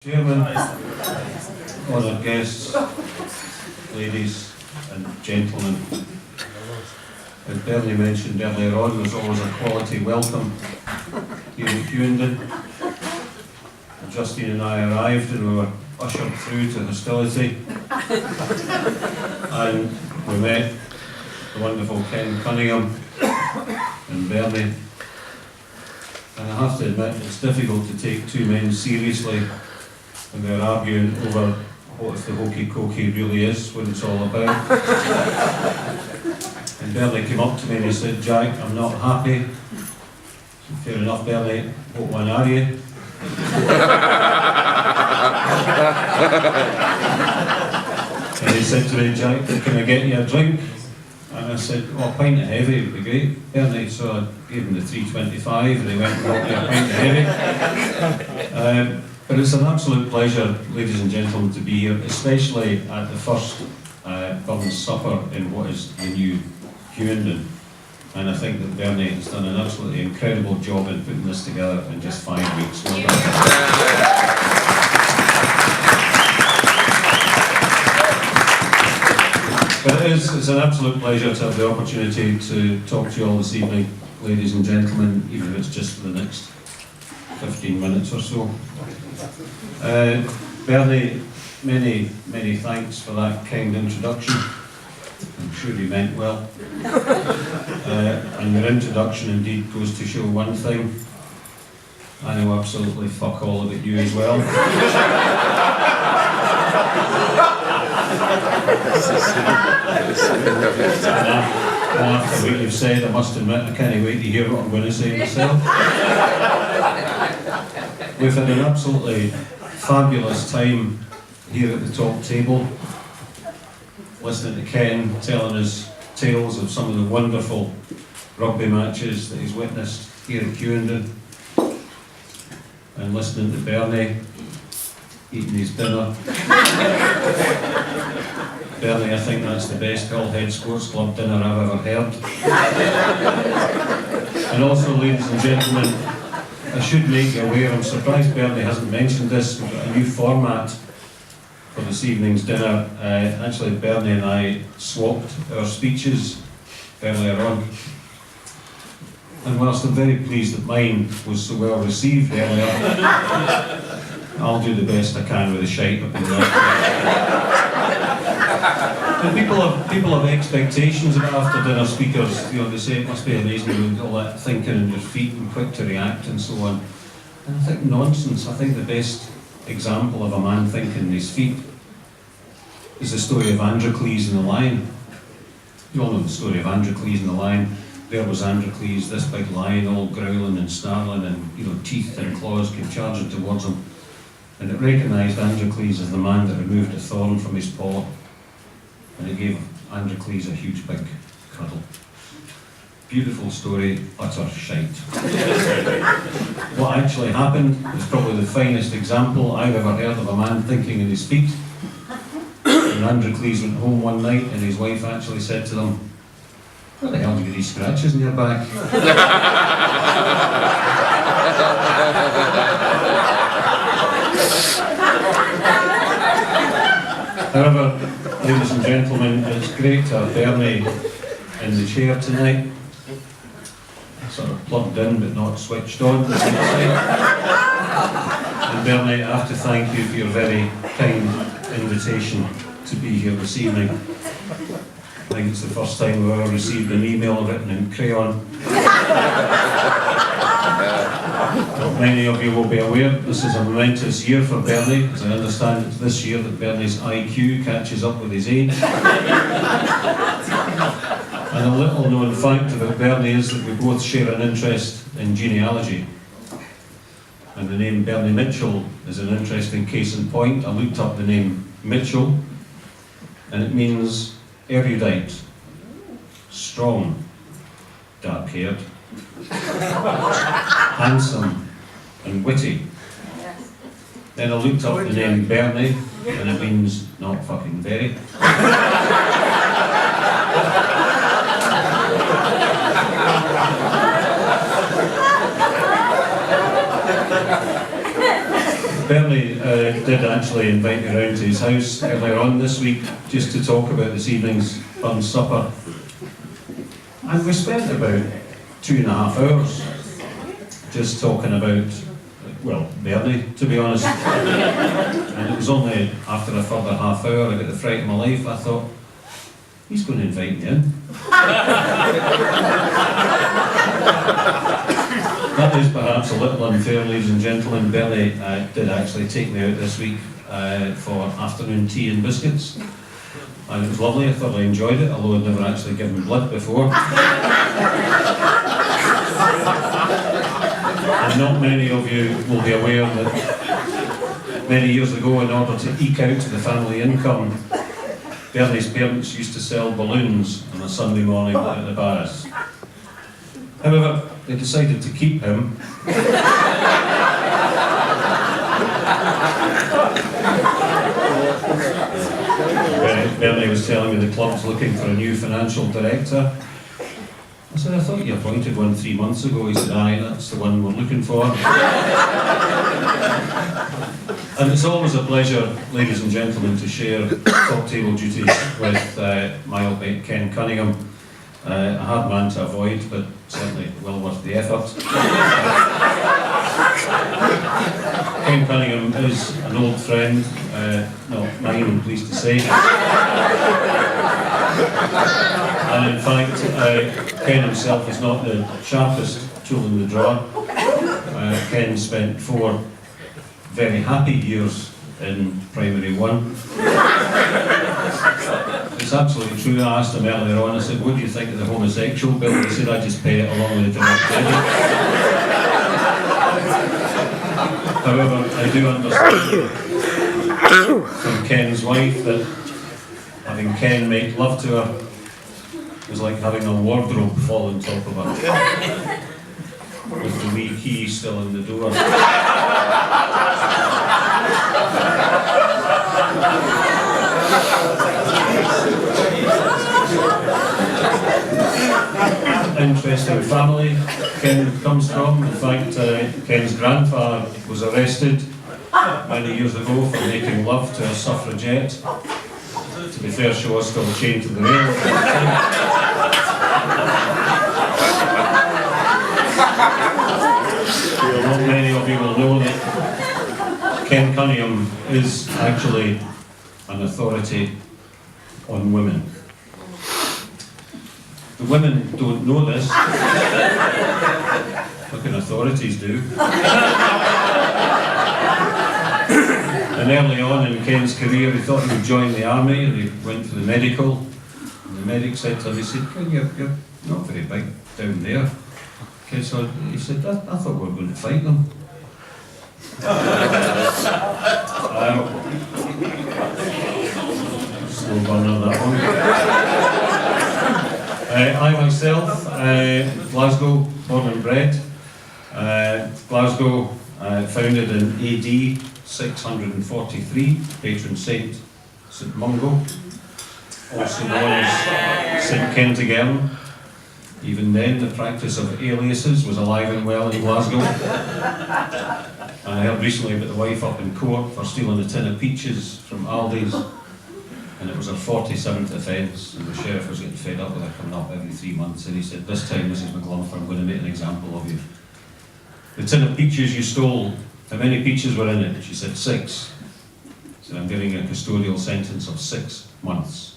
Chairman, honoured guests, ladies and gentlemen. As Bernie mentioned earlier on, there's always a quality welcome here at Hughenden. Justine and I arrived and we were ushered through to hostility, and we met the wonderful Ken Cunningham and Bernie. And I have to admit, it's difficult to take two men seriously when they're arguing over what if the hokey cokey really is, what it's all about. And Bernie came up to me and he said, "Jack, I'm not happy." Fair enough, Bernie, what one are you? And he said to me, "Jack, can I get you a drink?" And I said, "Oh, a pint of heavy would be great, Bernie." So I gave him the 3.25 and he went and got me a pint of heavy. But it's an absolute pleasure, ladies and gentlemen, to be here, especially at the first Burns Supper in what is the new Hughenden. And I think that Bernie has done an absolutely incredible job in putting this together in just 5 weeks. Well done. But it's an absolute pleasure to have the opportunity to talk to you all this evening, ladies and gentlemen, even if it's just for the next 15 minutes or so. Bernie, many thanks for that kind introduction. I'm sure you meant well. And your introduction indeed goes to show one thing. I know absolutely fuck all about you as well. And after what you've said, I must admit I can't wait to hear what I'm going to say myself. We've had an absolutely fabulous time here at the top table, listening to Ken telling us tales of some of the wonderful rugby matches that he's witnessed here at Hughenden, and listening to Bernie eating his dinner. Bernie, I think that's the best Hull Head Sports Club dinner I've ever heard. And also, ladies and gentlemen, I should make you aware, I'm surprised Bernie hasn't mentioned this, we've got a new format for this evening's dinner. Actually, Bernie and I swapped our speeches earlier on. And whilst I'm very pleased that mine was so well received earlier, I'll do the best I can with the shite up in there. And people have expectations of after dinner speakers. You know, they say it must be amazing with all that thinking on your feet and quick to react and so on. And I think nonsense. I think the best example of a man thinking on his feet is the story of Androcles and the lion. You all know the story of Androcles and the lion. There was Androcles, this big lion, all growling and snarling, and teeth and claws came charging towards him. And it recognised Androcles as the man that removed a thorn from his paw. And it gave Androcles a huge big cuddle. Beautiful story, utter shite. What actually happened is probably the finest example I've ever heard of a man thinking on his feet. And Androcles went home one night and his wife actually said to them, "Where the hell did you get these scratches in your back?" However, ladies and gentlemen, it's great to have Bernie in the chair tonight. Sort of plugged in but not switched on, as they say. And Bernie, I have to thank you for your very kind invitation to be here this evening. I think it's the first time we've ever received an email written in crayon. Many of you will be aware this is a momentous year for Bernie, as I understand it's this year that Bernie's IQ catches up with his age. And a little known fact about Bernie is that we both share an interest in genealogy. And the name Bernie Mitchell is an interesting case in point. I looked up the name Mitchell, and it means erudite, strong, dark-haired, handsome and witty. Then I looked up the name Bernie, and it means not fucking very. Bernie, did actually invite me round to his house earlier on this week just to talk about this evening's fun supper. And we spent about 2.5 hours just talking about, well, Bernie, to be honest. And it was only after a further half hour I got the fright of my life. I thought, he's going to invite me in. That is perhaps a little unfair, ladies and gentlemen. Bernie did actually take me out this week for afternoon tea and biscuits. And it was lovely, I thoroughly enjoyed it, although I'd never actually given blood before. And not many of you will be aware that many years ago, in order to eke out the family income, Bernie's parents used to sell balloons on a Sunday morning at the Barras. However, they decided to keep him. Bernie was telling me the club's looking for a new financial director. I said, I thought you appointed one 3 months ago. He said, aye, that's the one we're looking for. And it's always a pleasure, ladies and gentlemen, to share top table duties with my old mate Ken Cunningham. A hard man to avoid, but certainly well worth the effort. Ken Cunningham is an old friend, not mine, I'm pleased to say. And in fact, Ken himself is not the sharpest tool in the drawer. Ken spent 4 very happy years in primary 1. It's absolutely true. I asked him earlier on, I said, what do you think of the homosexual bill? He said, I just pay it along with the direct credit. However, I do understand from Ken's wife that having Ken make love to her was like having a wardrobe fall on top of her, with the wee key still in the door. Interesting family Ken comes from. In fact, Ken's grandfather was arrested many years ago for making love to a suffragette. To be fair, she was still chained to the rail. Not many of you will know that Ken Cunningham is actually an authority on women. The women don't know this, but can authorities do. And early on in Ken's career, he thought he would join the army, and he went for the medical. And the medic said to him, he said, Ken, you're not very big down there. Ken said, he said, I thought we were going to fight them. Slow burner, that one. I myself, Glasgow, born and bred. Glasgow, founded in AD 643, patron saint St Mungo, also known as St Kentigern. Even then, the practice of aliases was alive and well in Glasgow. And I heard recently about the wife up in court for stealing a tin of peaches from Aldi's. And it was her 47th offence, and the sheriff was getting fed up with her coming up every 3 months, and he said, this time, Mrs McGlump, I'm going to make an example of you. The tin of peaches you stole, how many peaches were in it? She said, 6. He said, I'm giving you a custodial sentence of 6 months.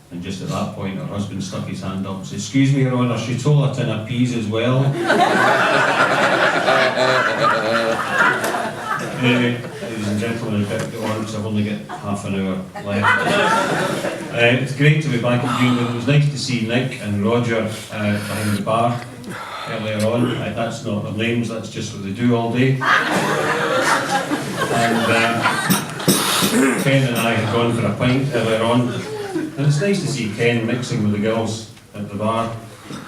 And just at that point, her husband stuck his hand up and said, excuse me, Your Honour, she stole a tin of peas as well. Anyway, ladies and gentlemen, I've got to go on because I've only got half an hour left. It's great to be back at June. It was nice to see Nick and Roger behind the bar earlier on. That's not their names, that's just what they do all day. And Ken and I had gone for a pint earlier on. And it's nice to see Ken mixing with the girls at the bar.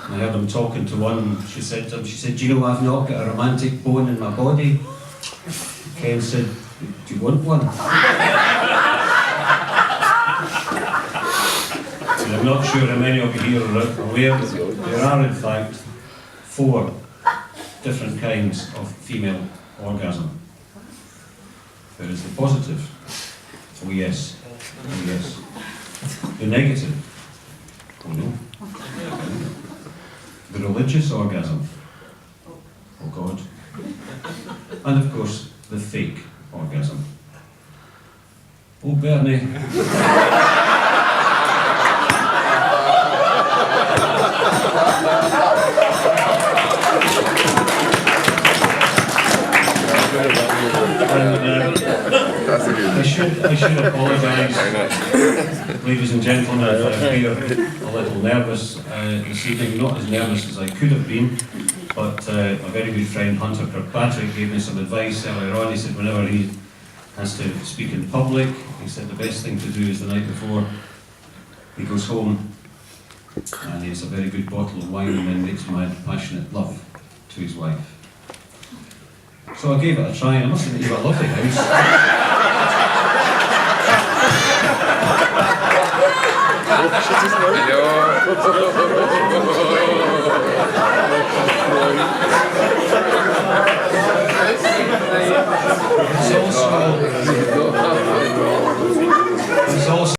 And I heard him talking to one. She said to him, she said, do you know I've not got a romantic bone in my body? Ken said, do you want one? And I'm not sure how many of you here are aware that there are in fact 4 different kinds of female orgasm. There is the positive. Oh yes. Oh yes. The negative. Oh no. The religious orgasm. Oh God. And of course, the fake orgasm. Oh Bernie. I should apologise, ladies and gentlemen, if I appear a little nervous this evening. Not as nervous as I could have been, but a very good friend, Hunter Kirkpatrick, gave me some advice earlier on. He said whenever he has to speak in public, he said the best thing to do is the night before he goes home and he has a very good bottle of wine and then makes mad, passionate love to his wife. So I gave it a try, and I must admit, you've got a lovely house.